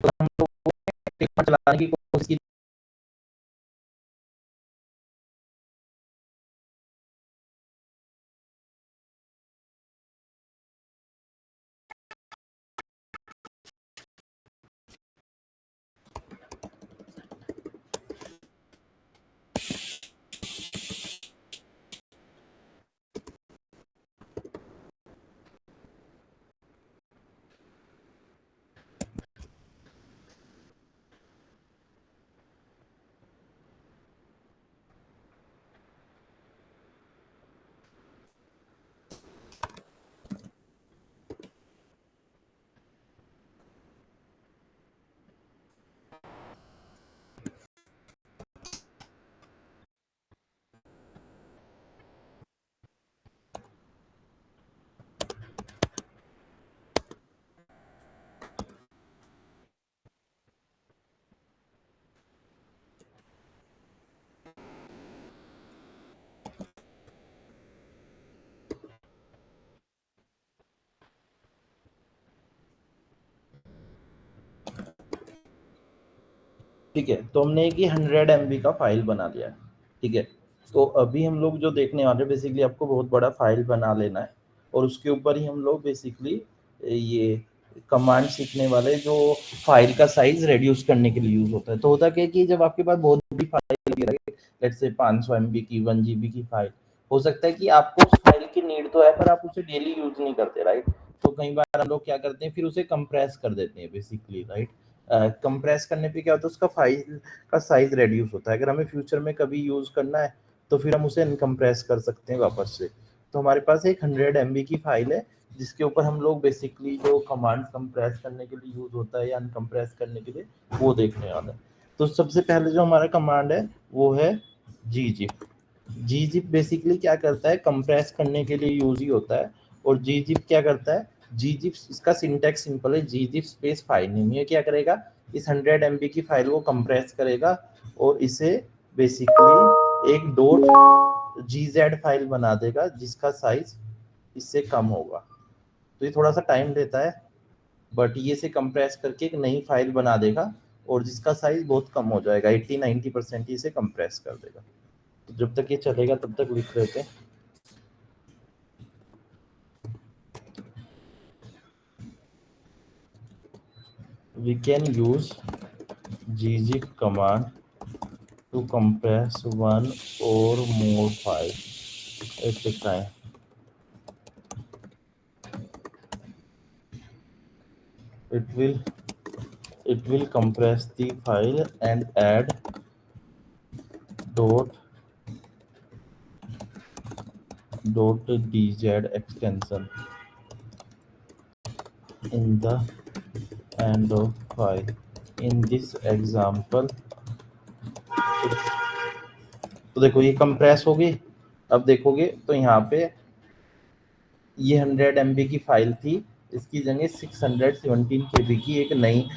हम लोग चलाने की कोशिश की। ठीक है, तो हमने एक 100 MB का फाइल बना लिया है। ठीक है, तो अभी हम लोग जो देखने वाले हैं, बेसिकली आपको बहुत बड़ा फाइल बना लेना है और उसके ऊपर ही हम लोग बेसिकली ये कमांड सीखने वाले, जो फाइल का साइज रिड्यूस करने के लिए यूज होता है। तो होता क्या है कि जब आपके पास बहुत बड़ी फाइल है, लेट्स से 500 MB की, 1 GB की फाइल, हो सकता है कि आपको उस फाइल की नीड तो है पर आप उसे डेली यूज नहीं करते, राइट। तो कई बार हम लोग क्या करते हैं, फिर उसे कंप्रेस कर देते हैं बेसिकली, राइट। कंप्रेस करने पे क्या होता है, उसका फाइल का साइज रेड्यूस होता है। अगर हमें फ्यूचर में कभी यूज करना है तो फिर हम उसे अनकम्प्रेस कर सकते हैं वापस से। तो हमारे पास एक 100 MB की फाइल है जिसके ऊपर हम लोग बेसिकली जो कमांड कंप्रेस करने के लिए यूज होता है या अनकम्प्रेस करने के लिए, वो देखने वाले हैं। तो सबसे पहले जो हमारा कमांड है वो है gzip। gzip बेसिकली क्या करता है, कंप्रेस करने के लिए यूज ही होता है। और gzip क्या करता है, gzip इसका सिंटैक्स सिंपल है, gzip स्पेस फाइल नेम। ये क्या करेगा, इस 100 MB की फाइल को कंप्रेस करेगा और इसे बेसिकली एक डॉट gz फाइल बना देगा जिसका साइज इससे कम होगा। तो ये थोड़ा सा टाइम लेता है, बट ये से कंप्रेस करके एक नई फाइल बना देगा और जिसका साइज बहुत कम हो जाएगा, 80-90% इसे कंप्रेस कर देगा। तो जब तक ये चलेगा तब तक लिख लेते हैं। We can use gzip command to compress one or more file at a time. It will it will compress the file and add dot dz extension in the end of file. In this example, तो देखो ये compress हो गई। अब देखोगे तो यहाँ पे ये 100 MB की फाइल थी, इसकी जगह 617 KB की एक नई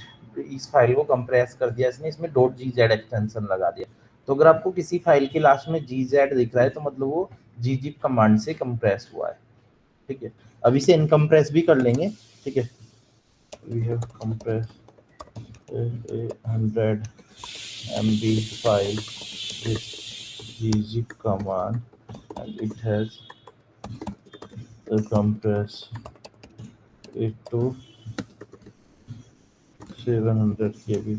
इस फाइल को कंप्रेस कर दिया इसने, इसमें डॉट gz एक्सटेंशन लगा दिया। तो अगर आपको किसी फाइल के लास्ट में gz दिख रहा है तो मतलब वो gzip कमांड से कंप्रेस हुआ है। ठीक है, अब इसे इनकम्प्रेस भी कर लेंगे। ठीक है, we have compress a 100 MB file with gzip command and it has compressed it to 700 KB।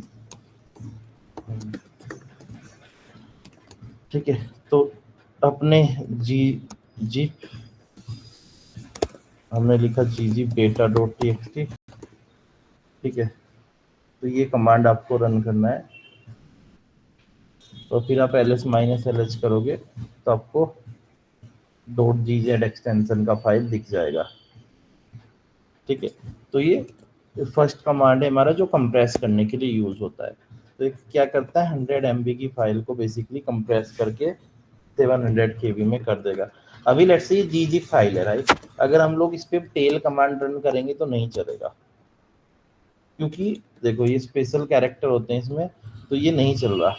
ठीक है, तो अपने जी जी हमने लिखा जी बेटा डॉट टी। ठीक है, तो ये कमांड आपको रन करना है। तो फिर आप ls-ls करोगे तो आपको डॉट gz एक्सटेंशन का फाइल दिख जाएगा। ठीक है, तो ये फर्स्ट कमांड है हमारा जो कंप्रेस करने के लिए यूज होता है। तो ये क्या करता है, 100 MB की फाइल को बेसिकली कंप्रेस करके 700 KB में कर देगा। अभी लेट्स से ये gzip फाइल है, राइट। अगर हम लोग इस पे टेल कमांड रन करेंगे तो नहीं चलेगा, क्योंकि देखो ये स्पेशल कैरेक्टर होते हैं इसमें, तो ये नहीं चल रहा।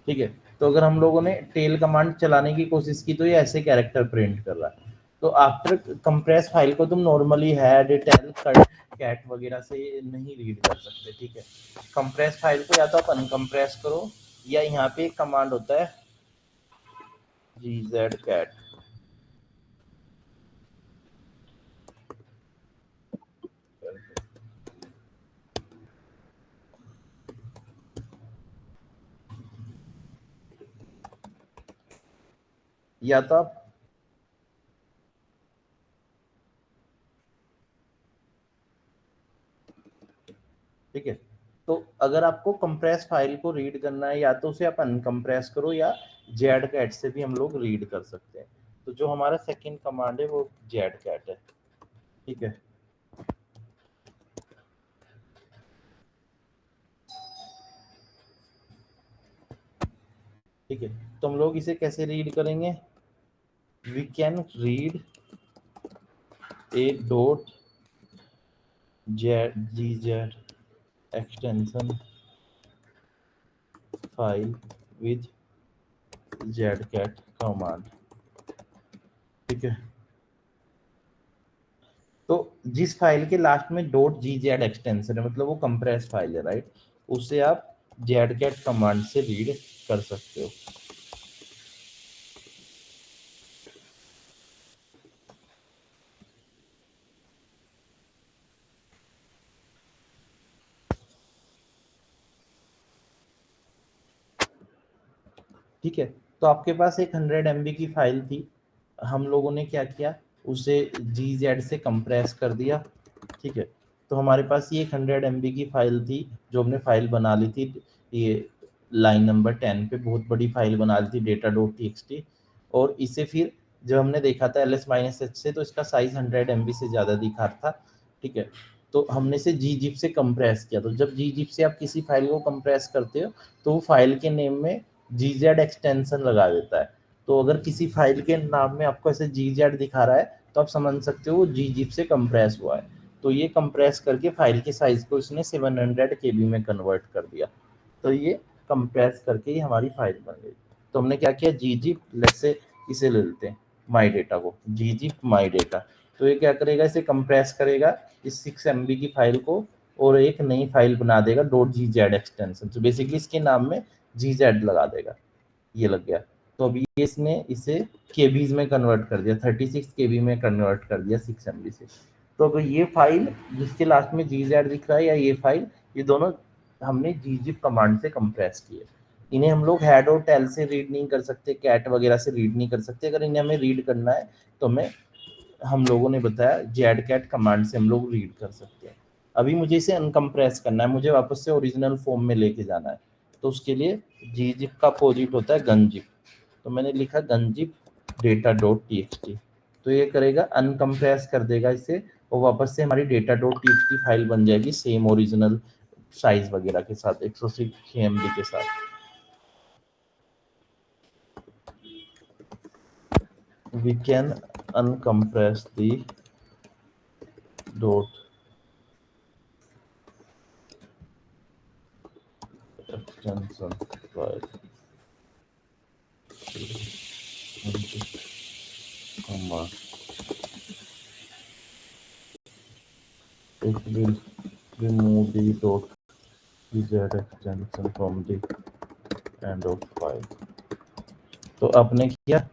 ठीक है, तो अगर हम लोगों ने टेल कमांड चलाने की कोशिश की तो ये ऐसे कैरेक्टर प्रिंट कर रहा है। तो आफ्टर कंप्रेस फाइल को तुम नॉर्मली हेड टेल कैट वगैरह से नहीं रीड कर सकते, ठीक है। कंप्रेस फाइल को या तो आप अनकंप्रेस करो, या यहाँ पे एक कमांड होता है gzcat, या तो आप, ठीक है। तो अगर आपको कंप्रेस फाइल को रीड करना है, या तो उसे आप अनकंप्रेस करो, या जेड कैट से भी हम लोग रीड कर सकते हैं। तो जो हमारा सेकंड कमांड है वो जेड कैट है, ठीक है। ठीक है, तो हम लोग इसे कैसे रीड करेंगे? We can read a dot z g z extension file with z cat command, ठीक है। तो जिस फाइल के लास्ट में डॉट जी जेड एक्सटेंशन है, मतलब वो कंप्रेस फाइल है, राइट, उसे आप जेड कैट कमांड से रीड कर सकते हो। ठीक है, तो आपके पास एक 100 MB की फाइल थी, हम लोगों ने क्या किया, उसे जी जेड से कंप्रेस कर दिया, ठीक है। तो हमारे पास ये 100 MB की फाइल थी, जो हमने फाइल बना ली थी, ये लाइन नंबर 10 पे बहुत बड़ी फाइल बना ली थी, data dot T x T. और इसे फिर जब हमने देखा था एल एस माइनस एच से, तो इसका साइज 100 MB से ज़्यादा दिखा था, ठीक है। तो हमने इसे जी जिप से कंप्रेस किया। तो जब जी जिप से आप किसी फाइल को कंप्रेस करते हो, तो वो फाइल के नेम में जी जेड एक्सटेंशन लगा देता है। तो अगर किसी फाइल के नाम में आपको ऐसे जी जेड दिखा रहा है, तो आप समझ सकते हो वो जी जिप से कंप्रेस हुआ है। तो ये कंप्रेस करके फाइल के साइज को इसने 700 KB में कन्वर्ट कर दिया। तो ये कंप्रेस करके ही हमारी फाइल बन गई। तो हमने क्या किया, जी जिप, लेट्स से इसे ले लेते हैं माई डेटा को, जी जिप माई डेटा। तो ये क्या करेगा, इसे कंप्रेस करेगा इस 6 MB की फाइल को, और एक नई फाइल बना देगा डॉट जी जेड एक्सटेंशन। तो बेसिकली इसके नाम में जी जेड लगा देगा, ये लग गया। तो अभी इसने इसे केबीज में कन्वर्ट कर दिया, 36 KB में कन्वर्ट कर दिया 6 MB से। तो अगर ये फाइल जिसके लास्ट में जी जेड दिख रहा है, या ये फाइल, ये दोनों हमने जी जिप कमांड से कंप्रेस किए। इन्हें हम लोग हेड और टेल से रीड नहीं कर सकते, कैट वगैरह से रीड नहीं कर सकते। अगर इन्हें हमें रीड करना है, तो हमें, हम लोगों ने बताया, जेड कैट कमांड से हम लोग रीड कर सकते हैं। अभी मुझे इसे अनकम्प्रेस करना है, मुझे वापस से ओरिजिनल फॉर्म में लेके जाना है। तो उसके लिए जी जिप का अपोजिट होता है गन जिप। तो मैंने लिखा gun zip data dot T x T. तो ये करेगा, अनकम्प्रेस कर देगा इसे, और वापस से हमारी data dot T x T file बन जाएगी, सेम ओरिजिनल साइज वगैरह के साथ, 106 MB के साथ। We can uncompress the dot extension file into command. It will remove the dot z extension from the end of file. तो आपने किया,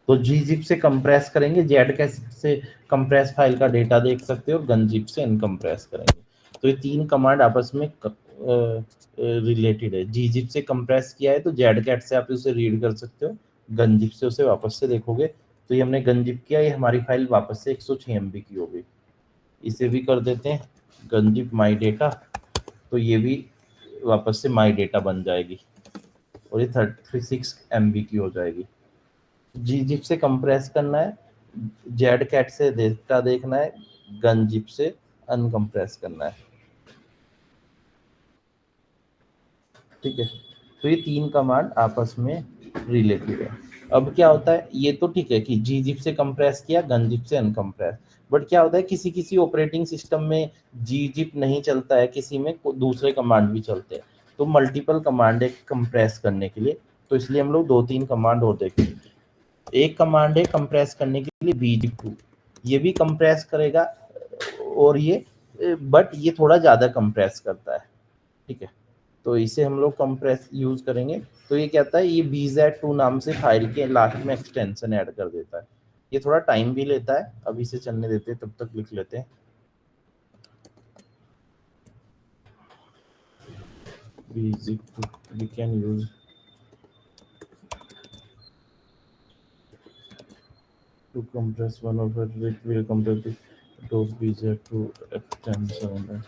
तो जी जिप से कंप्रेस करेंगे, जेड कैश से कंप्रेस फाइल का डेटा देख सकते हो, गन जिप से अनकंप्रेस करेंगे। तो ये तीन कमांड आपस में रिलेटेड है। जी जिप से कंप्रेस किया है, तो जेड कैट से आप उसे रीड कर सकते हो, गन जिप से उसे वापस से देखोगे। तो ये हमने गन जिप किया, ये हमारी फाइल वापस से 106 MB की हो गई। इसे भी कर देते हैं गन जिप माई डेटा, तो ये भी वापस से माई डेटा बन जाएगी, और ये 36 MB की हो जाएगी। जी जिप से कंप्रेस करना है, जेड कैट से डेटा देखना है, गन जिप से अनकंप्रेस करना है। ठीक है। तो ये 3 कमांड आपस में रिलेटेड है। अब क्या होता है, ये तो ठीक है कि gzip से कंप्रेस किया, gunzip से अनकंप्रेस। बट क्या होता है, किसी किसी ऑपरेटिंग सिस्टम में gzip नहीं चलता है, किसी में दूसरे कमांड भी चलते हैं। तो मल्टीपल कमांड है कंप्रेस करने के लिए, तो इसलिए हम लोग 2-3 कमांड और देखेंगे। एक कमांड है कंप्रेस करने के लिए bzip2, ये भी कंप्रेस करेगा, और ये बट ये थोड़ा ज़्यादा कंप्रेस करता है, ठीक है। तो इसे हम लोग कंप्रेस यूज करेंगे। तो ये कहता है, ये bz2 नाम से फाइल के लास्ट में एक्सटेंशन ऐड कर देता है। ये थोड़ा टाइम भी लेता है, अभी इसे चलने देते हैं, तब तक लिख लेते हैं bz2 we can use to compress one of it, which will compress the dose bz2 extension.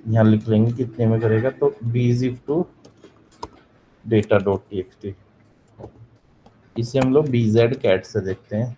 यहाँ लिख लेंगे कितने में करेगा, तो bzip2 data.txt, इसे हम लोग bzcat से देखते हैं।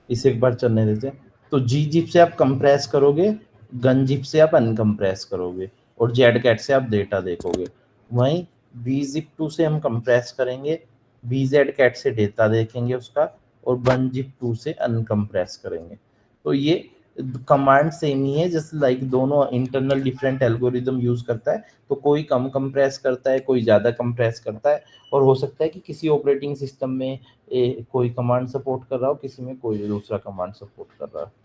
इसे एक बार चलने देते हैं। तो जी जिप से आप कंप्रेस करोगे, गन जिप से आप अनकंप्रेस करोगे, और जेड कैट से आप डेटा देखोगे। वहीं बी जिप टू से हम कंप्रेस करेंगे, बी जेड कैट से डेटा देखेंगे उसका, और वन जिप टू से अनकंप्रेस करेंगे। तो ये कमांड सेम ही है, जैसे लाइक दोनों इंटरनल डिफरेंट एल्गोरिदम यूज करता है। तो कोई कम कंप्रेस करता है, कोई ज़्यादा कंप्रेस करता है, और हो सकता है कि किसी ऑपरेटिंग सिस्टम में कोई कमांड सपोर्ट कर रहा हो, किसी में कोई दूसरा कमांड सपोर्ट कर रहा है।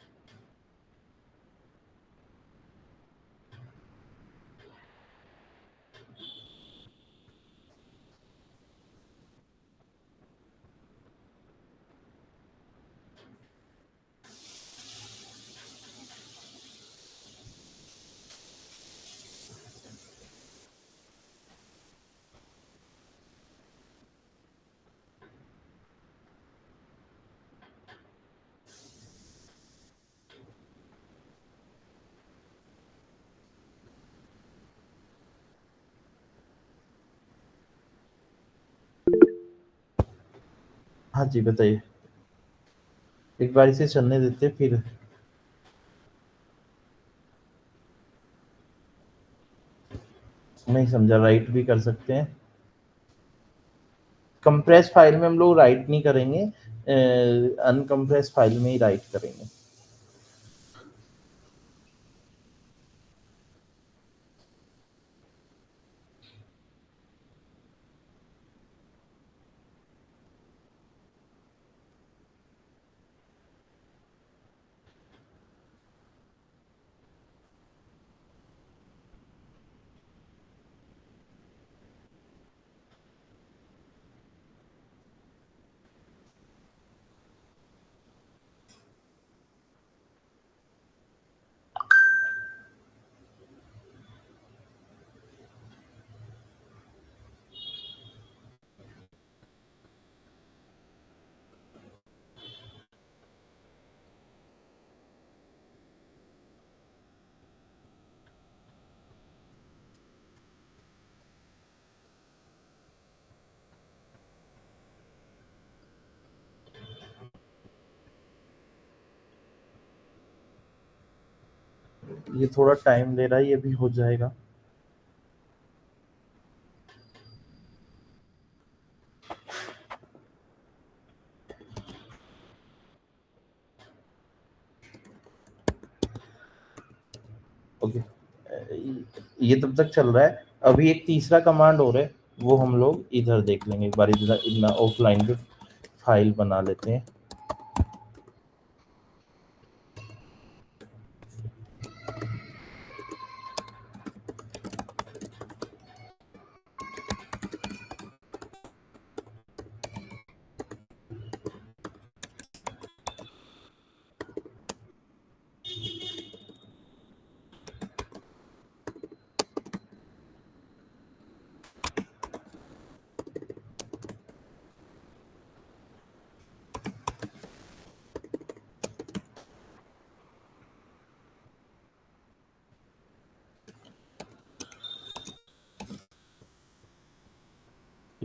हाँ जी, बताइए। एक बार इसे चलने देते फिर। नहीं समझा, राइट भी कर सकते हैं। कंप्रेस फाइल में हम लोग राइट नहीं करेंगे, अनकंप्रेस फाइल में ही राइट करेंगे। ये थोड़ा टाइम ले रहा है, ये भी हो जाएगा। ओके, ये तब तक चल रहा है। अभी एक तीसरा कमांड और है, वो हम लोग इधर देख लेंगे एक बार। इधर इतना ऑफलाइन पे फाइल बना लेते हैं।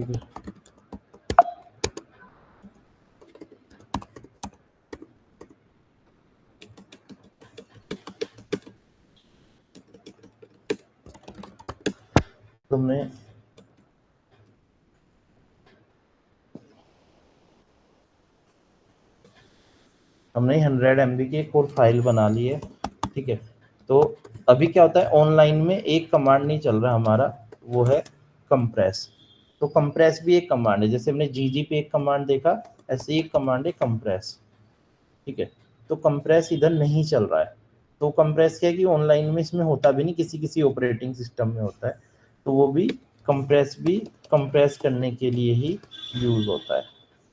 ठीक है। तुमने हमने 100 MB की एक और फाइल बना ली है, ठीक है। तो अभी क्या होता है, ऑनलाइन में एक कमांड नहीं चल रहा हमारा, वो है कंप्रेस। तो कंप्रेस भी एक कमांड है, जैसे हमने जीजी पे एक कमांड देखा, ऐसे ही एक कमांड है कंप्रेस, ठीक है। तो कंप्रेस इधर नहीं चल रहा है। तो कंप्रेस क्या है कि ऑनलाइन में इसमें होता भी नहीं, किसी किसी ऑपरेटिंग सिस्टम में होता है। तो वो भी कंप्रेस करने के लिए ही यूज होता है।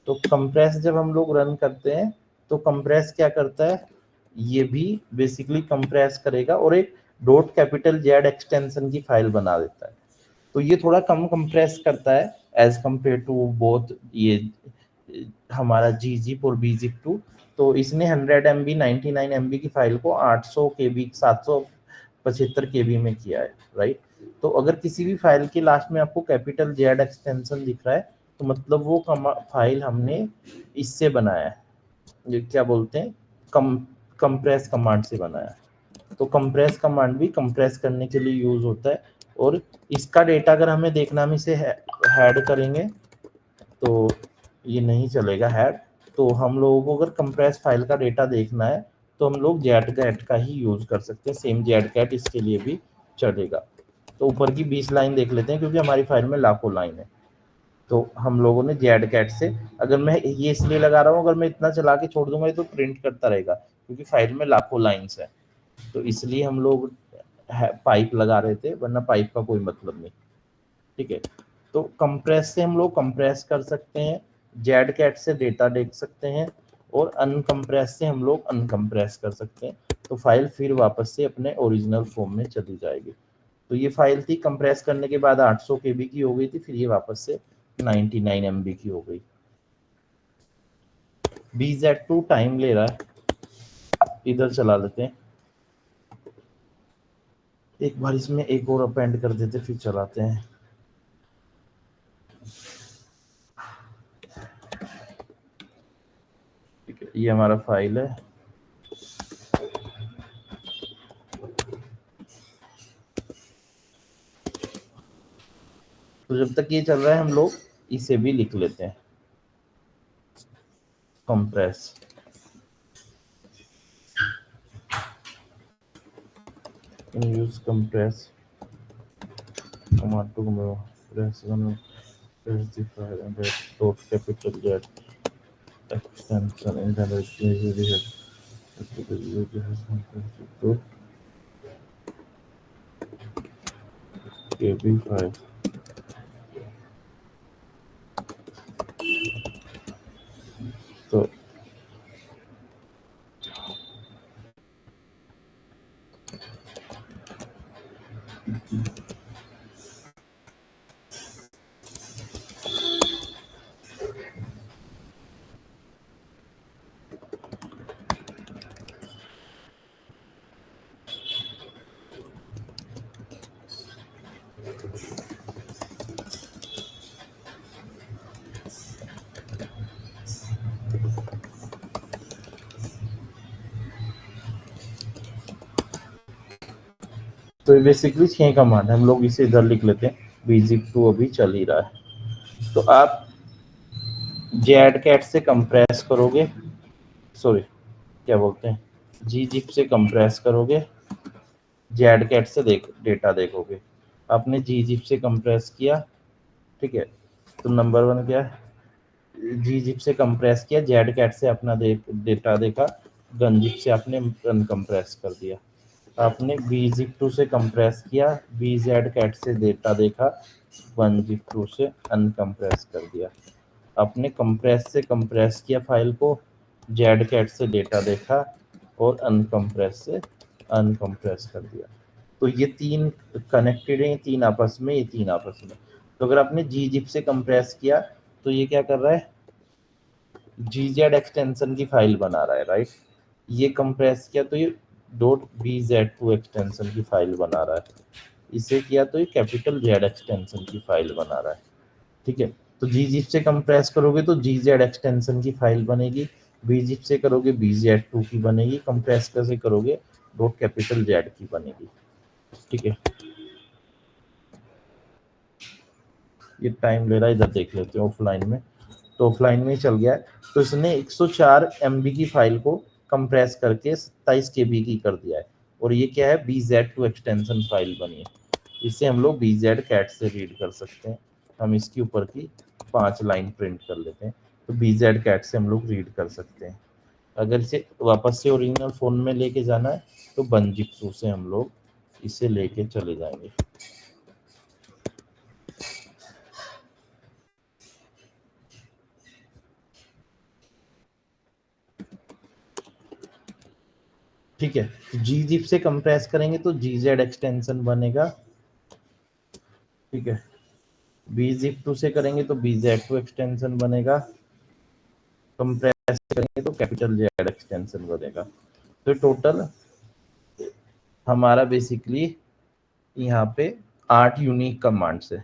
तो कंप्रेस जब हम लोग रन करते हैं तो कंप्रेस क्या करता है, ये भी बेसिकली कंप्रेस करेगा और एक डॉट कैपिटल जेड एक्सटेंशन की फाइल बना देता है। तो ये थोड़ा कम कंप्रेस करता है एज कंपेयर टू बोथ ये हमारा जी जिप और बी जिप टू। तो इसने 100 MB 99 MB की फाइल को 800 KB 775 KB में किया है, राइट। तो अगर किसी भी फाइल के लास्ट में आपको कैपिटल जेड एक्सटेंशन दिख रहा है तो मतलब वो फाइल हमने इससे बनाया है, ये क्या बोलते हैं, कम कंप्रेस कमांड से बनाया है। तो कंप्रेस कमांड भी कंप्रेस करने के लिए यूज होता है। और इसका डेटा अगर हमें देखना, हम इसे हेड करेंगे तो ये नहीं चलेगा हेड। तो हम लोगों को अगर कंप्रेस फाइल का डेटा देखना है तो हम लोग जेड कैट का ही यूज कर सकते हैं, सेम जेड कैट इसके लिए भी चलेगा। तो ऊपर की 20 लाइन देख लेते हैं क्योंकि हमारी फाइल में लाखों लाइन है। तो हम लोगों ने जेड कैट से, अगर मैं ये इसलिए लगा रहा हूँ, अगर मैं इतना चला के छोड़ दूंगा ये तो प्रिंट करता रहेगा क्योंकि फाइल में लाखों लाइन्स है। तो इसलिए हम लोग पाइप लगा रहे थे, वरना पाइप का कोई मतलब नहीं, ठीक है। तो कंप्रेस से हम लोग कंप्रेस कर सकते हैं, जेड कैट से डेटा देख सकते हैं, और अनकंप्रेस से हम लोग अनकंप्रेस कर सकते हैं। तो फाइल फिर वापस से अपने ओरिजिनल फॉर्म में चली जाएगी। तो ये फाइल थी, कंप्रेस करने के बाद 800 KB की हो गई थी, फिर ये वापस से 99 MB की हो गई। BZ2 टाइम ले रहा है, इधर चला लेते हैं एक बार, इसमें एक और अपेंड कर देते फिर चलाते हैं। ठीक है, ये हमारा फाइल है। तो जब तक ये चल रहा है हम लोग इसे भी लिख लेते हैं, compress. Use compress command to press one, press the file and that dot capital Z extension in the usually has to KB5। तो तो ये बेसिकली 6 कमांड, हम लोग इसे इधर लिख लेते हैं। bzip2 अभी चल ही रहा है। तो आप जेड कैट से कंप्रेस करोगे, सॉरी क्या बोलते हैं, जी जिप से कंप्रेस करोगे, जेड कैट से डेटा देखोगे। आपने जी जिप से कंप्रेस किया, ठीक है। तो नंबर 1 क्या है, जी जिप से कंप्रेस किया, जेड कैट से अपना डेटा देखा, गन जिप से आपने अनकंप्रेस कर दिया। आपने बी जिप टू से कंप्रेस किया, बी जेड कैट से डेटा देखा, वन जिप टू से अनकंप्रेस कर दिया। आपने कंप्रेस से कंप्रेस किया फाइल को, जेड कैट से डेटा देखा और अनकंप्रेस से अनकंप्रेस कर दिया। तो ये तीन कनेक्टेड हैं, तीन आपस में, ये तीन आपस में। तो अगर आपने जी जिप से कंप्रेस किया तो ये क्या कर रहा है, gz एक्सटेंशन की फाइल बना रहा है, राइट। ये कंप्रेस किया तो ये डॉट bz2 एक्सटेंशन की फाइल बना रहा है। इसे किया तो ये कैपिटल जेड एक्सटेंशन की फाइल बना रहा है, ठीक है। तो जी जिप से कंप्रेस करोगे तो जी जेड एक्सटेंशन की फाइल बनेगी, बी जिप से करोगे बी जेड टू की बनेगी, कंप्रेस कैसे करोगे डॉट कैपिटल जेड की बनेगी। ठीक है, ये टाइम ले रहा है, इधर देख लेते हैं ऑफलाइन में। तो ऑफलाइन में ही चल गया है। तो इसने 104 MB की फाइल को कंप्रेस करके 27 KB की कर दिया है। और ये क्या है, BZ2 एक्सटेंशन फाइल बनी है। इसे हम लोग BZ कैट से रीड कर सकते हैं। हम इसके ऊपर की 5 लाइन प्रिंट कर लेते हैं। तो BZ कैट से हम लोग रीड कर सकते हैं। अगर इसे वापस से ओरिजिनल फोन में लेके जाना है तो बनजिप्सू से हम लोग इसे लेके चले जाएंगे। ठीक है, तो जी जिप से कंप्रेस करेंगे तो जी जेड एक्सटेंशन बनेगा। ठीक है, बी जिप टू से करेंगे तो बी जेड टू एक्सटेंशन बनेगा। कंप्रेस करेंगे तो कैपिटल जेड एक्सटेंशन बनेगा। तो टोटल हमारा बेसिकली यहाँ पे 8 यूनिक कमांड्स है,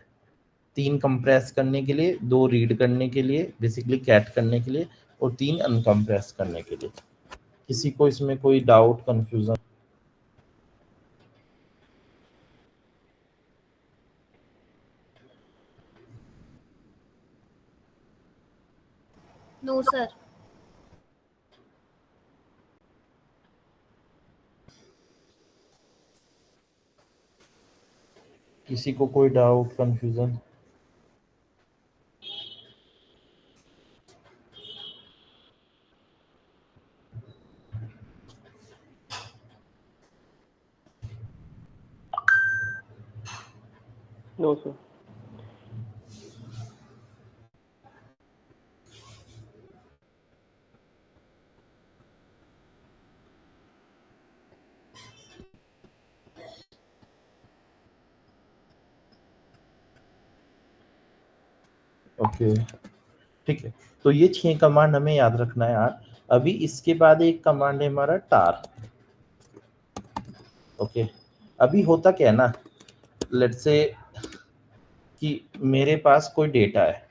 3 कंप्रेस करने के लिए, 2 रीड करने के लिए बेसिकली कैट करने के लिए, और 3 अनकंप्रेस करने के लिए। किसी को इसमें कोई डाउट कंफ्यूजन? No sir. किसी को कोई doubt confusion? No sir. Okay, ठीक है। तो ये 6 कमांड हमें याद रखना है यार। अभी इसके बाद एक कमांड है हमारा टार। ओके, अभी होता क्या है ना, लेट्स से कि मेरे पास कोई डेटा है।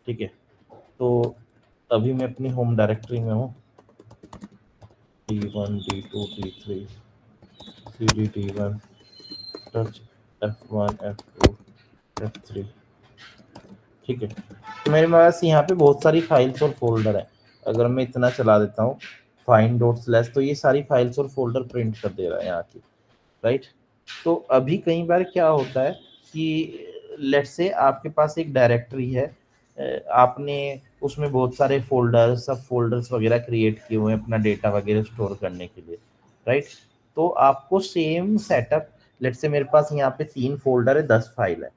ठीक है, तो अभी मैं अपनी होम डायरेक्टरी में हूँ, D1 D2 D3 CD D1 touch F1 F2 F3। ठीक है, तो मेरे पास यहाँ पे बहुत सारी फाइल्स और फोल्डर है। अगर मैं इतना चला देता हूँ फाइंड डॉट स्लैश, तो ये सारी फाइल्स और फोल्डर प्रिंट कर दे रहा है यहाँ की, राइट। तो अभी कई बार क्या होता है कि लेट्स से आपके पास एक डायरेक्टरी है, आपने उसमें बहुत सारे फोल्डर्स, सब फोल्डर्स वगैरह क्रिएट किए हुए हैं अपना डेटा वगैरह स्टोर करने के लिए, राइट। तो आपको सेम सेटअप, लेट्स से मेरे पास यहाँ पे 3 फोल्डर है, 10 फाइल है,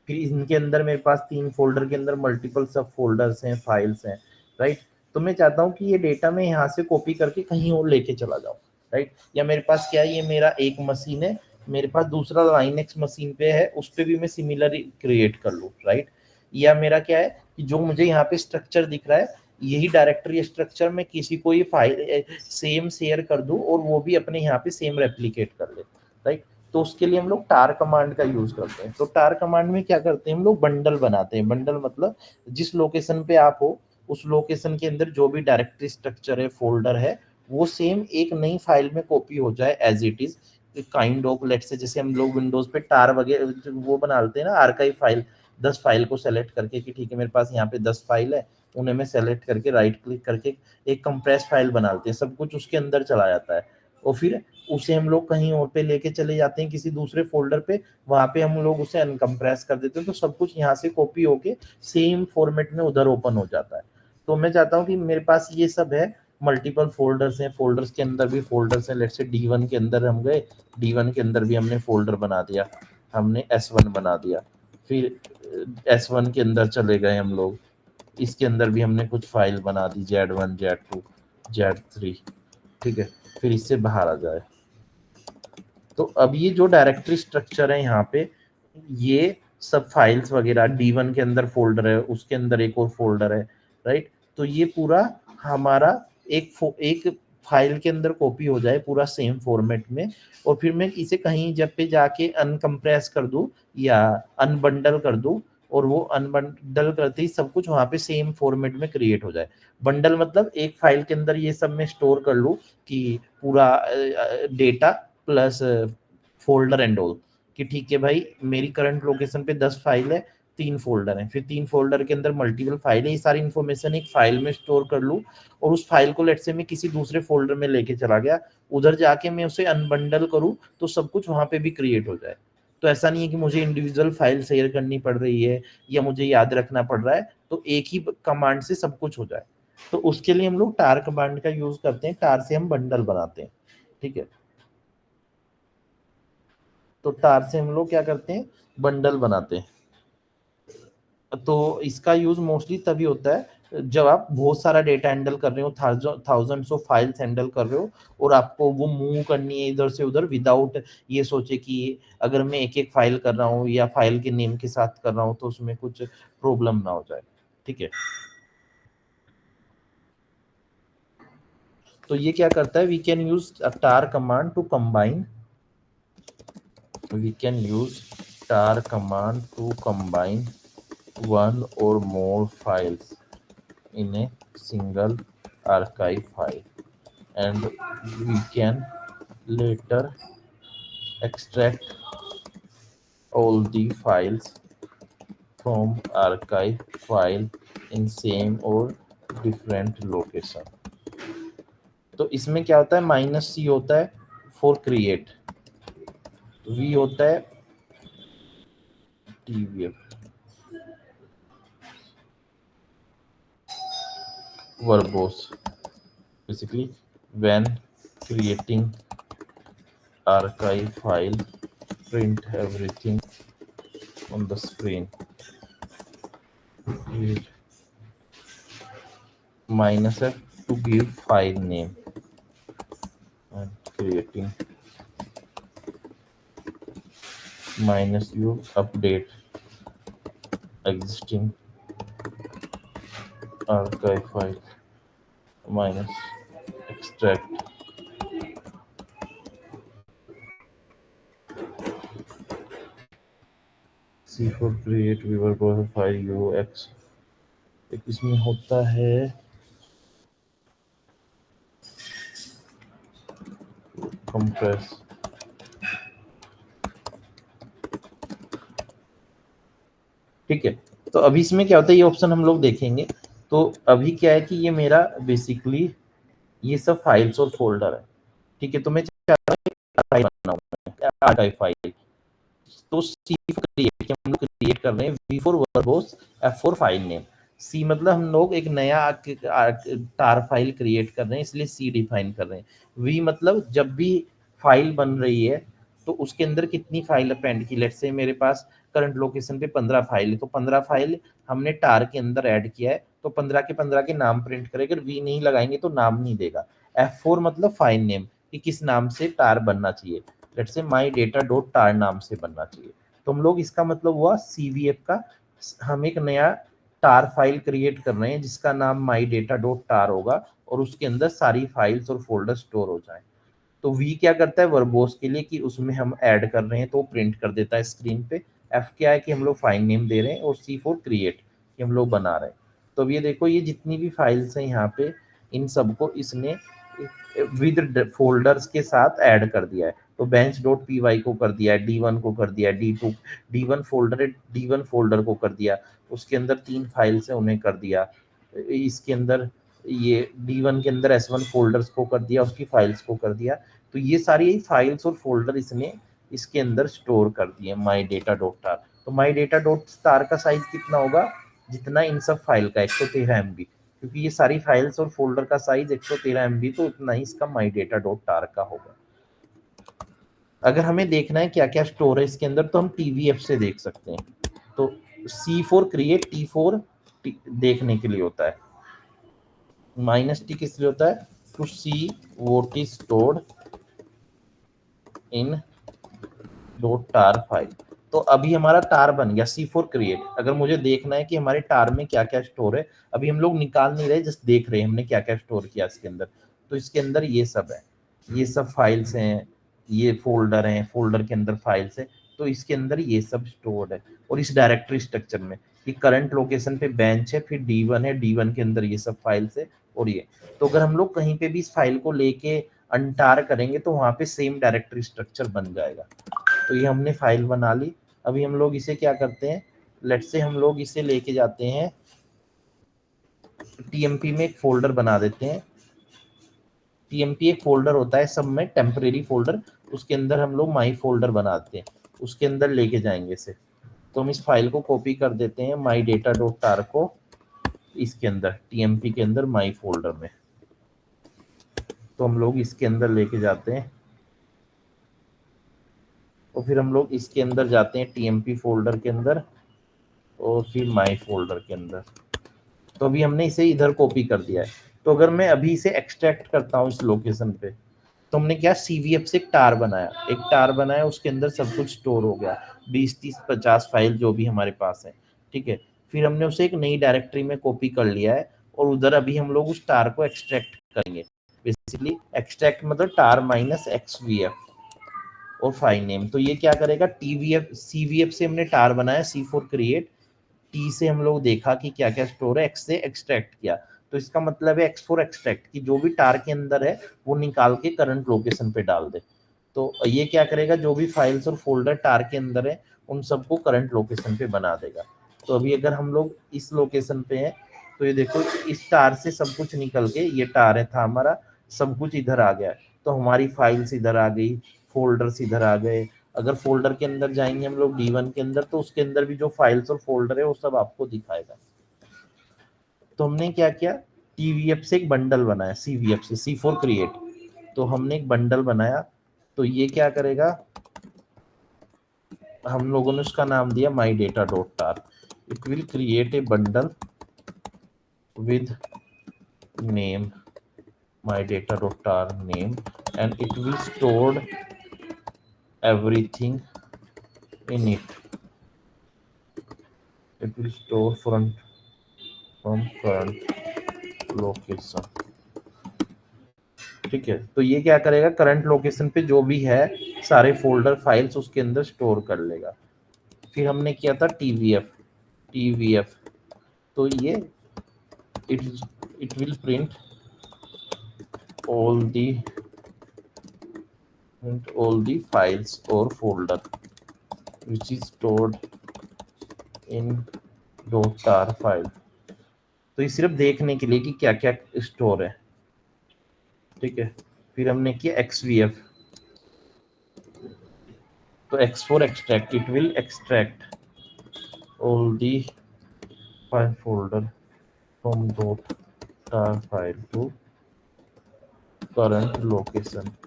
फिर इनके अंदर मेरे पास 3 फोल्डर के अंदर मल्टीपल सब फोल्डर्स हैं, फाइल्स हैं, राइट। तो मैं चाहता हूँ कि ये डेटा मैं यहाँ से कॉपी करके कहीं और लेके चला जाऊँ, राइट। या मेरे पास क्या है, ये मेरा एक मशीन है, मेरे पास दूसरा लाइनेक्स मशीन पे है, उस पे भी मैं सिमिलर क्रिएट कर लूँ, राइट। या मेरा क्या है कि जो मुझे यहाँ पे स्ट्रक्चर दिख रहा है, यही डायरेक्टरी स्ट्रक्चर में किसी को ये फाइल सेम शेयर कर दूं और वो भी अपने यहाँ पे सेम रेप्लिकेट कर ले, राइट। तो उसके लिए हम लोग टार कमांड का यूज करते हैं। तो टार कमांड में क्या करते हैं, हम लोग बंडल बनाते हैं। बंडल मतलब जिस लोकेशन पे आप हो उस लोकेशन के अंदर जो भी डायरेक्टरी स्ट्रक्चर है, फोल्डर है, वो सेम एक नई फाइल में कॉपी हो जाए as it is. Kind of late से जैसे हम लोग विंडोज पे टार वगैरह वो बना लेते हैं ना, आर्काइव फाइल, 10 फाइल को सेलेक्ट करके कि ठीक है मेरे पास यहाँ पे 10 फाइल है, उन्हें मैं सेलेक्ट करके राइट क्लिक करके एक कंप्रेस फाइल बना लेते हैं, सब कुछ उसके अंदर चला जाता है। और फिर उसे हम लोग कहीं और पे लेके चले जाते हैं किसी दूसरे फोल्डर पे, वहां पे हम लोग उसे अनकंप्रेस कर देते हैं, तो सब कुछ यहाँ से कॉपी होके सेम फॉर्मेट में उधर ओपन हो जाता है। तो मैं चाहता हूँ कि मेरे पास ये सब है, मल्टीपल फोल्डर्स हैं, फोल्डर्स के अंदर भी फोल्डर्स हैं। लेट्स से D1 के अंदर हम गए, D1 के अंदर भी हमने फोल्डर बना दिया, हमने S1 बना दिया। फिर S1 के अंदर चले गए हम लोग, इसके अंदर भी हमने कुछ फाइल बना दी, Z1 Z2 Z3। ठीक है, फिर इससे बाहर आ जाए। तो अब ये जो डायरेक्टरी स्ट्रक्चर है यहाँ पे, ये सब फाइल्स वगैरह, D1 के अंदर फोल्डर है, उसके अंदर एक और फोल्डर है, राइट। तो ये पूरा हमारा एक फाइल के अंदर कॉपी हो जाए पूरा सेम फॉर्मेट में। और फिर मैं इसे कहीं जब पे जाके अनकंप्रेस कर दूं या अनबंडल कर दूं, और वो अनबंडल करते ही सब कुछ वहां पे सेम फॉर्मेट में क्रिएट हो जाए। बंडल मतलब एक फाइल के अंदर ये सब मैं स्टोर कर लूँ कि पूरा data plus folder and all, कि ठीक है भाई मेरी करंट लोकेशन पे 10 फाइल है, 3 फोल्डर हैं, फिर 3 फोल्डर के अंदर मल्टीपल फाइल है, ये सारी इन्फॉर्मेशन एक फाइल में स्टोर कर लूँ और उस फाइल को लेट से मैं किसी दूसरे फोल्डर में लेके चला गया, उधर जाके मैं उसे अनबंडल करूँ तो सब कुछ वहां पे भी क्रिएट हो जाए। तो ऐसा नहीं है कि मुझे इंडिविजुअल फाइल शेयर करनी पड़ रही है या मुझे याद रखना पड़ रहा है, तो एक ही कमांड से सब कुछ हो जाए। तो उसके लिए हम लोग टार कमांड का यूज करते हैं, टार से हम बंडल बनाते हैं। ठीक है, तो टार से हम लोग क्या करते हैं, बंडल बनाते हैं। तो इसका यूज मोस्टली तभी होता है जब आप बहुत सारा डेटा हैंडल कर रहे हो, थाउजेंड्स ऑफ फाइल्स हैंडल कर रहे हो और आपको वो मूव करनी है इधर से उधर विदाउट ये सोचे कि अगर मैं एक एक फाइल कर रहा हूँ या फाइल के नेम के साथ कर रहा हूँ तो उसमें कुछ प्रॉब्लम ना हो जाए। ठीक है, तो ये क्या करता है, we can use tar command to combine, we can use tar command to combine one or more files in a single archive file, and we can later extract all the files from archive file in same or different location। तो इसमें क्या होता है, -c होता है for create, v होता है tvf, verbose, basically when creating archive file, print everything on the screen. Use -f to give file name and creating -u update existing archive file, minus extract c for create viewer file ux। एक इसमें होता है compress। ठीक है, तो अभी इसमें क्या होता है, ये ऑप्शन हम लोग देखेंगे। तो अभी क्या है कि ये मेरा बेसिकली ये सब फाइल्स और फोल्डर है। ठीक है, तो मैं चाहता हूँ फाइल बनाऊं, आर्काइव फाइल। तो सी क्रिएट हम लोग क्रिएट कर रहे हैं, V for verbose, F for file name. C मतलब हम लोग एक नया टार फाइल क्रिएट कर रहे हैं, इसलिए सी डिफाइन कर रहे हैं। वी मतलब जब भी फाइल बन रही है तो उसके अंदर कितनी फाइल अपेंड की, लेट्स से मेरे पास करंट लोकेशन पे 15 फाइल है, तो 15 फाइल हमने टार के अंदर ऐड किया है, तो 15 के 15 के नाम प्रिंट करेगा। अगर वी नहीं लगाएंगे तो नाम नहीं देगा। F4 मतलब फाइल नेम, कि किस नाम से टार बनना चाहिए, let's say my data dot टार नाम से बनना चाहिए। तो हम लोग इसका मतलब हुआ सीवीएफ का, हम एक नया टार फाइल क्रिएट कर रहे हैं जिसका नाम माई डेटा डॉट टार होगा और उसके अंदर सारी फाइल्स और फोल्डर स्टोर हो जाए। तो वी क्या करता है वर्बोस के लिए, कि उसमें हम ऐड कर रहे हैं तो प्रिंट कर देता है स्क्रीन पे। एफ क्या है कि हम लोग फाइल नेम दे रहे हैं, और सी फॉर क्रिएट कि हम लोग बना रहे हैं। तो अब ये देखो, ये जितनी भी फाइल्स हैं यहाँ पे, इन सबको इसने विद फोल्डर्स के साथ ऐड कर दिया है। तो बेंच डॉट पी वाई को कर दिया है, डी1 को कर दिया, डी2, डी1 फोल्डर को कर दिया, उसके अंदर 3 फाइल्स है उन्हें कर दिया, इसके अंदर ये डी1 के अंदर एस1 फोल्डर्स को कर दिया, उसकी फाइल्स को कर दिया। तो ये सारी फाइल्स और फोल्डर इसने इसके अंदर स्टोर कर दिए माई डेटा डॉट टार। तो माई डेटा डॉट टार का साइज कितना होगा, जितना इन सब फाइल का 113 MB, क्योंकि ये सारी फाइल्स और फोल्डर का साइज 113 MB, तो उतना ही इसका माई डेटा डॉट टार का होगा। अगर हमें देखना है क्या क्या स्टोर है इसके अंदर, तो हम टीवीएफ से देख सकते हैं। तो सी फोर क्रिएट, टी फोर देखने के लिए होता है, -t किस लिए होता है, to see what is stored in dot tar file. तो अभी हमारा टार बन गया सी फोर क्रिएट। अगर मुझे देखना है कि हमारे टार में क्या क्या स्टोर है, अभी हम लोग निकाल नहीं रहे, जस्ट देख रहे हैं हमने क्या क्या स्टोर किया इसके अंदर। तो इसके अंदर ये सब है, ये सब फाइल्स हैं, ये फोल्डर हैं, फोल्डर के अंदर फाइल्स है, तो इसके अंदर ये सब स्टोर्ड है। और इस डायरेक्टरी स्ट्रक्चर में कि करंट लोकेशन पे बेंच है, फिर D1 है, D1 के अंदर ये सब फाइल्स है और ये। तो अगर हम लोग कहीं पे भी इस फाइल को लेके अनटार करेंगे तो वहां पे सेम डायरेक्टरी स्ट्रक्चर बन जाएगा। तो ये हमने फाइल बना ली। अभी हम लोग इसे क्या करते हैं, लेट से हम लोग इसे लेके जाते हैं टीएमपी में, एक फोल्डर बना देते हैं। टीएमपी एक फोल्डर होता है सब में, टेम्परेरी फोल्डर, उसके अंदर हम लोग माई फोल्डर बनाते हैं, उसके अंदर लेके जाएंगे इसे। तो हम इस फाइल को कॉपी कर देते हैं माई डेटा डॉट tar को, इसके अंदर टीएमपी के अंदर माई फोल्डर में। तो हम लोग इसके अंदर लेके जाते हैं और फिर हम लोग इसके अंदर जाते हैं टीएमपी फोल्डर के अंदर और फिर माई फोल्डर के अंदर। तो अभी हमने इसे इधर कॉपी कर दिया है। तो अगर मैं अभी इसे एक्सट्रैक्ट करता हूँ इस लोकेशन पे, तो हमने क्या CVF से एक टार बनाया, उसके अंदर सब कुछ स्टोर हो गया, 20 30 50 फाइल जो भी हमारे पास है। ठीक है, फिर हमने उसे एक नई डायरेक्टरी में कॉपी कर लिया है और उधर अभी हम लोग उस टार को एक्सट्रैक्ट करेंगे। बेसिकली एक्सट्रैक्ट मतलब टार माइनस XVF और फाइल नेम। तो ये क्या करेगा, TVF CVF से हमने टार बनाया, C4 क्रिएट, T से हम लोग देखा कि क्या क्या स्टोर है, X से एक्सट्रैक्ट किया। तो इसका मतलब है X4 एक्सट्रैक्ट की जो भी टार के अंदर है वो निकाल के करंट लोकेशन पे डाल दे। तो ये क्या करेगा, जो भी फाइल्स और फोल्डर टार के अंदर है उन सबको करंट लोकेशन पे बना देगा। तो अभी अगर हम लोग इस लोकेशन पे हैं तो ये देखो इस टार से सब कुछ निकल के, ये टार है था हमारा, सब कुछ इधर आ गया है। तो हमारी फाइल्स इधर आ गई, फोल्डर्स इधर आ गए। अगर फोल्डर के अंदर जाएंगे हम लोग D1 के अंदर, तो उसके अंदर भी जो फाइल्स और फोल्डर है वो सब आपको दिखाएगा। तो हमने क्या किया, TVF से एक बंडल बनाया, CVF से C4 क्रिएट, तो हमने एक बंडल बनाया। तो ये क्या करेगा, हम लोगों ने उसका नाम दिया my data dot tar. It will create a bundle with name my data dot tar name and it will stored everything in it. It will store from current location. ठीक है, तो ये क्या करेगा, करंट लोकेशन पे जो भी है सारे फोल्डर फाइल्स उसके अंदर स्टोर कर लेगा। फिर हमने किया था TVF, तो ये it it will print all the files or folder which is stored in .tar file। तो ये सिर्फ देखने के लिए कि क्या क्या स्टोर है। ठीक है, फिर हमने किया XVF, तो X4 extract, it will extract all the file folder from .tar file to current location।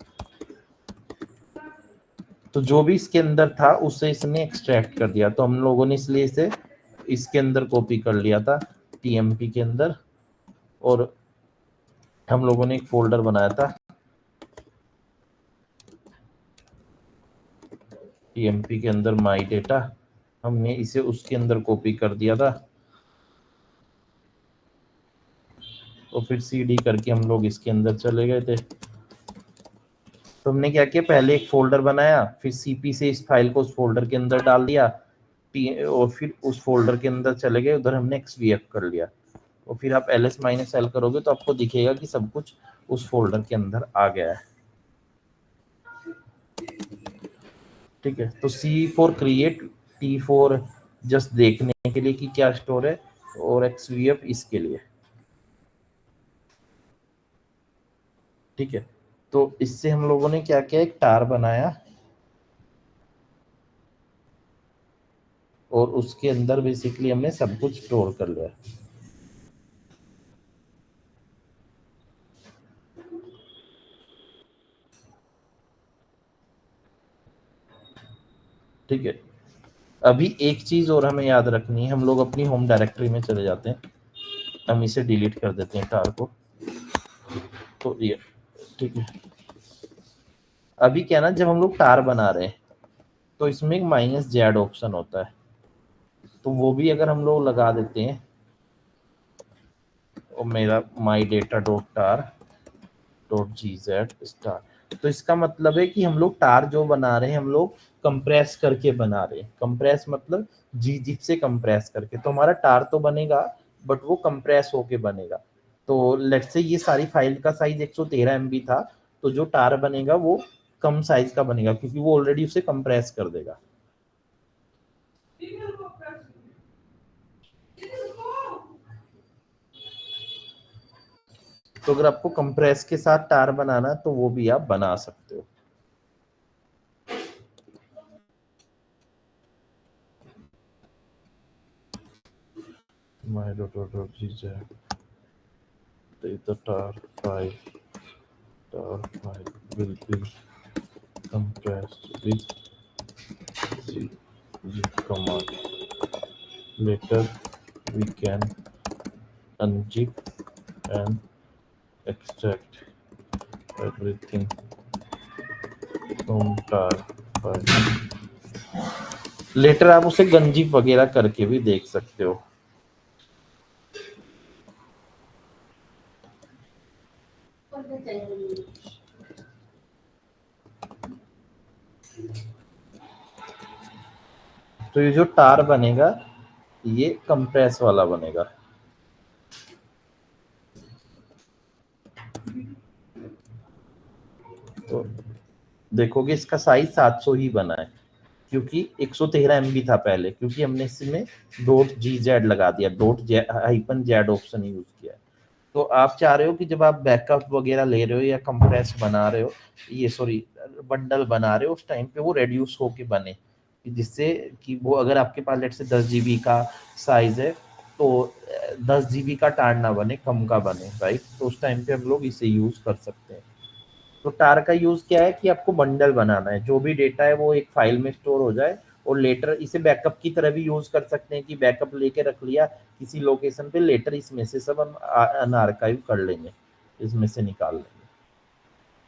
तो जो भी इसके अंदर था उसे इसने एक्सट्रैक्ट कर दिया। तो हम लोगों ने इसलिए इसे इसके अंदर कॉपी कर लिया था TMP के अंदर, और हम लोगों ने एक फोल्डर बनाया था TMP के अंदर माई डेटा, हमने इसे उसके अंदर कॉपी कर दिया था और फिर CD करके हम लोग इसके अंदर चले गए थे। तो हमने क्या किया, पहले एक फोल्डर बनाया, फिर CP से इस फाइल को उस फोल्डर के अंदर डाल दिया, और फिर उस फोल्डर के अंदर चले गए, उधर हमने XVF कर लिया। और फिर आप ls-l करोगे तो आपको दिखेगा कि सब कुछ उस फोल्डर के अंदर आ गया है। ठीक है, तो C4 क्रिएट, T4 जस्ट देखने के लिए कि क्या स्टोर है, और XVF इसके लिए। ठीक है, तो इससे हम लोगों ने क्या किया, एक टार बनाया और उसके अंदर बेसिकली हमने सब कुछ स्टोर कर लिया। ठीक है, अभी एक चीज और हमें याद रखनी है, हम लोग अपनी होम डायरेक्टरी में चले जाते हैं, हम इसे डिलीट कर देते हैं टार को। तो ये ठीक है, अभी क्या ना, जब हम लोग टार बना रहे हैं तो इसमें एक -z ऑप्शन होता है, तो वो भी अगर हम लोग लगा देते हैं, और मेरा my data dot tar dot gz star, तो इसका मतलब है कि हम लोग टार जो बना रहे हैं हम लोग कंप्रेस करके बना रहे हैं। कंप्रेस मतलब gzip से कंप्रेस करके, तो हमारा टार तो बनेगा बट वो कंप्रेस होके बनेगा। तो लेट्स से ये सारी फाइल का साइज 113 MB था, तो जो टार बनेगा वो कम साइज का बनेगा क्योंकि वो ऑलरेडी उसे कंप्रेस कर देगा। तो अगर आपको कंप्रेस के साथ टार बनाना है तो वो भी आप बना सकते हो। my.gz the tar file will be compressed with zip command. Later we can unzip and extract everything from tar file. Later आप उसे गंजीप वगैरह करके भी देख सकते हो। तो ये जो टार बनेगा ये कंप्रेस वाला बनेगा। तो देखोगे इसका साइज 700 ही बना है क्योंकि 113 MB था पहले, क्योंकि हमने इसमें .gz लगा दिया, -z ऑप्शन यूज किया है। तो आप चाह रहे हो कि जब आप बैकअप वगैरह ले रहे हो या कंप्रेस बना रहे हो, ये सॉरी बंडल बना रहे हो, उस टाइम पे वो रेड्यूस होके बने, जिससे कि वो अगर आपके पास लेट से 10 GB का साइज है तो 10 GB का टार ना बने, कम का बने, राइट। तो उस टाइम पे हम लोग इसे यूज कर सकते हैं। तो टार का यूज क्या है कि आपको बंडल बनाना है, जो भी डेटा है वो एक फाइल में स्टोर हो जाए, और लेटर इसे बैकअप की तरह भी यूज कर सकते हैं कि बैकअप लेके रख लिया किसी लोकेशन पे, लेटर इसमें से सब हम अनआर्काइव कर लेंगे, इसमें से निकाल लेंगे।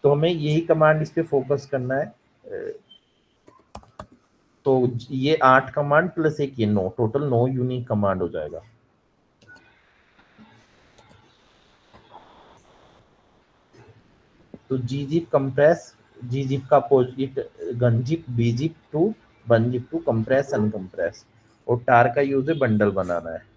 तो हमें यही कमांड इस पे फोकस करना है। तो ये 8 कमांड प्लस एक ये 9, टोटल 9 यूनिक कमांड हो जाएगा। तो gzip compress, gzip का opposite gunzip, bzip two bunzip two compress uncompress, और tar का यूज है बंडल बनाना है।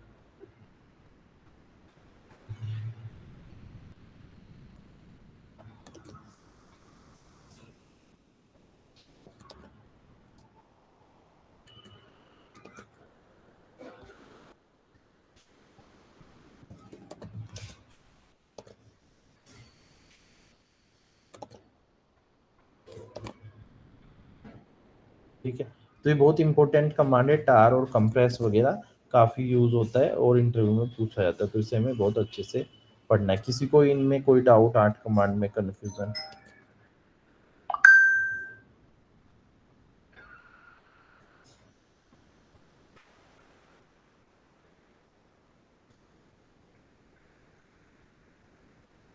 ठीक है, तो ये बहुत इंपॉर्टेंट कमांड है, टार और कंप्रेस वगैरह काफी यूज होता है और इंटरव्यू में पूछा जाता है, तो इसे हमें बहुत अच्छे से पढ़ना है। किसी को इनमें कोई डाउट, 8 कमांड में कंफ्यूजन?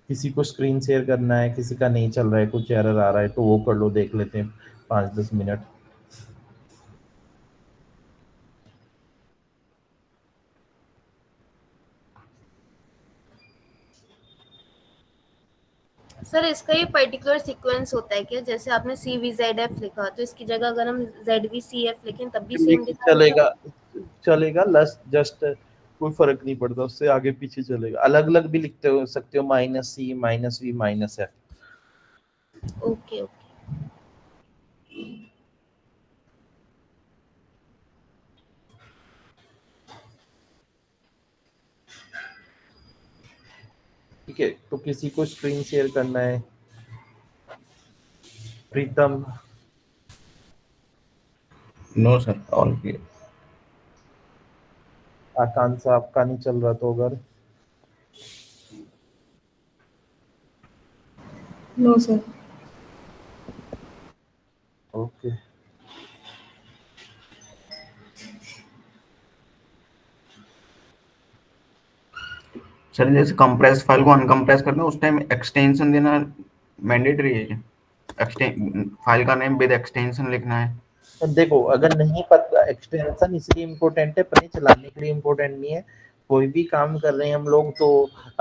किसी को स्क्रीन शेयर करना है, किसी का नहीं चल रहा है, कुछ एरर आ रहा है तो वो कर लो, देख लेते हैं 5-10 मिनट। सर इसका ये पर्टिकुलर सीक्वेंस होता है क्या? जैसे आपने CVZF लिखा तो इसकी जगह अगर हम ZVCF लिखें तब भी सेम दिखाएगा? चलेगा, चलेगा, जस्ट कोई फर्क नहीं पड़ता, उससे आगे पीछे चलेगा। अलग अलग भी लिखते हो सकते हो, -C -V -F। Okay okay. ठीक है, तो किसी को स्क्रीन शेयर करना है? Pritam? No sir, all clear. Akanksha आपका नहीं चल रहा तो अगर? No sir. ओके, सर जैसे कंप्रेस फाइल को अनकंप्रेस करना है उस टाइम एक्सटेंशन देना मैंडेटरी है क्या? फाइल का नेम विद एक्सटेंशन लिखना है? देखो अगर नहीं पता, एक्सटेंशन इसलिए इम्पोर्टेंट है, पता चलाने के लिए इम्पोर्टेंट नहीं है। कोई भी काम कर रहे हैं हम लोग तो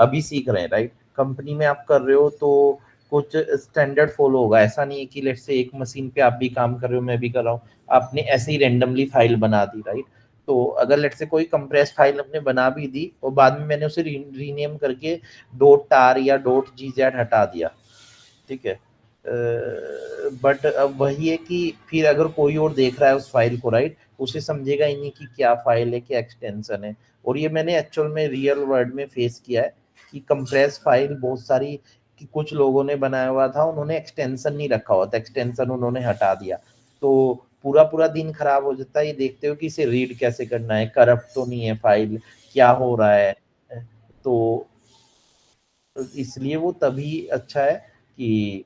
अभी सीख रहे हैं, राइट। कंपनी में आप कर रहे हो तो कुछ स्टैंडर्ड फॉलो होगा, ऐसा नहीं है कि लेट्स से एक मशीन पे आप भी काम कर रहे हो मैं भी कर रहा हूँ, आपने ऐसे ही रेंडमली फाइल बना दी, राइट। तो अगर लेट से कोई कंप्रेस फाइल हमने बना भी दी और बाद में मैंने उसे रीनेम करके डॉट tar या डॉट gz हटा दिया, ठीक है, बट अब वही है कि फिर अगर कोई और देख रहा है उस फाइल को, राइट, उसे समझेगा ही नहीं कि क्या फाइल है, क्या एक्सटेंशन है। और ये मैंने एक्चुअल में रियल वर्ल्ड में फेस किया है कि कंप्रेस फाइल बहुत सारी कि कुछ लोगों ने बनाया हुआ था, उन्होंने एक्सटेंशन नहीं रखा हुआ था, एक्सटेंशन उन्होंने हटा दिया, तो पूरा पूरा दिन खराब हो जाता है। ये देखते हो कि इसे रीड कैसे करना है, करप्ट तो नहीं है फाइल, क्या हो रहा है। तो इसलिए वो तभी अच्छा है कि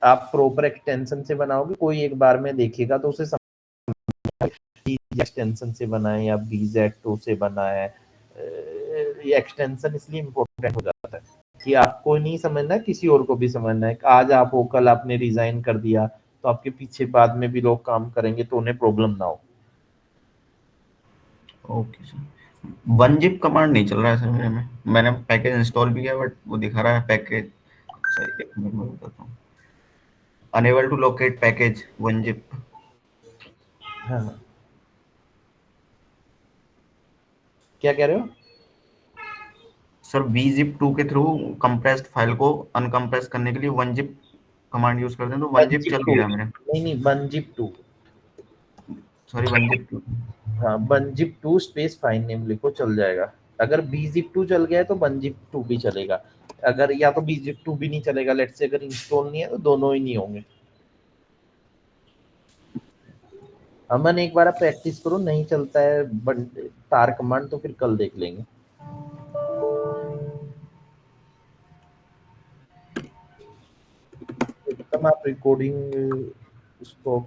आप प्रॉपर एक्सटेंशन से बनाओगे, कोई एक बार में देखेगा तो उसे एक्सटेंशन से बनाए या BZ2 से बनाए। ये एक्सटेंशन इसलिए इम्पोर्टेंट हो जाता है कि आपको नहीं समझना, किसी और को भी समझना है। आज आप हो, कल आपने रिजाइन कर दिया तो आपके पीछे बाद में भी लोग काम करेंगे तो उन्हें प्रॉब्लम ना हो। Okay sir, one zip command नहीं चल रहा है सर मेरे में। मैंने पैकेज इंस्टॉल भी किया बट वो दिखा रहा है पैकेज, सर एक मिनट में बताता हूँ, unable to locate package unzip. हाँ, क्या कह रहे हो? सर VZIP2 के थ्रू कंप्रेस्ड फाइल को अनकंप्रेस करने के लिए वन जिप कमांड यूज करते हैं, तो वन जिप बनजिप चल टू, नहीं रहा मेरे। नहीं नहीं, बनजिप 2। Sorry, one zip 2। हाँ, बनजिप 2 स्पेस फाइल नेम लिखो, चल जाएगा। अगर BZIP2 चल गया है तो बनजिप 2 भी चलेगा। अगर या तो BZIP2 भी नहीं चलेगा, लेट से अगर इंस्टॉल नहीं है तो दोनों ही नहीं होंगे। अमन एक बार आप प्रैक्टिस करो, नहीं चलता है तार कमांड तो फिर कल देख लेंगे। एकदम आप रिकॉर्डिंग उसको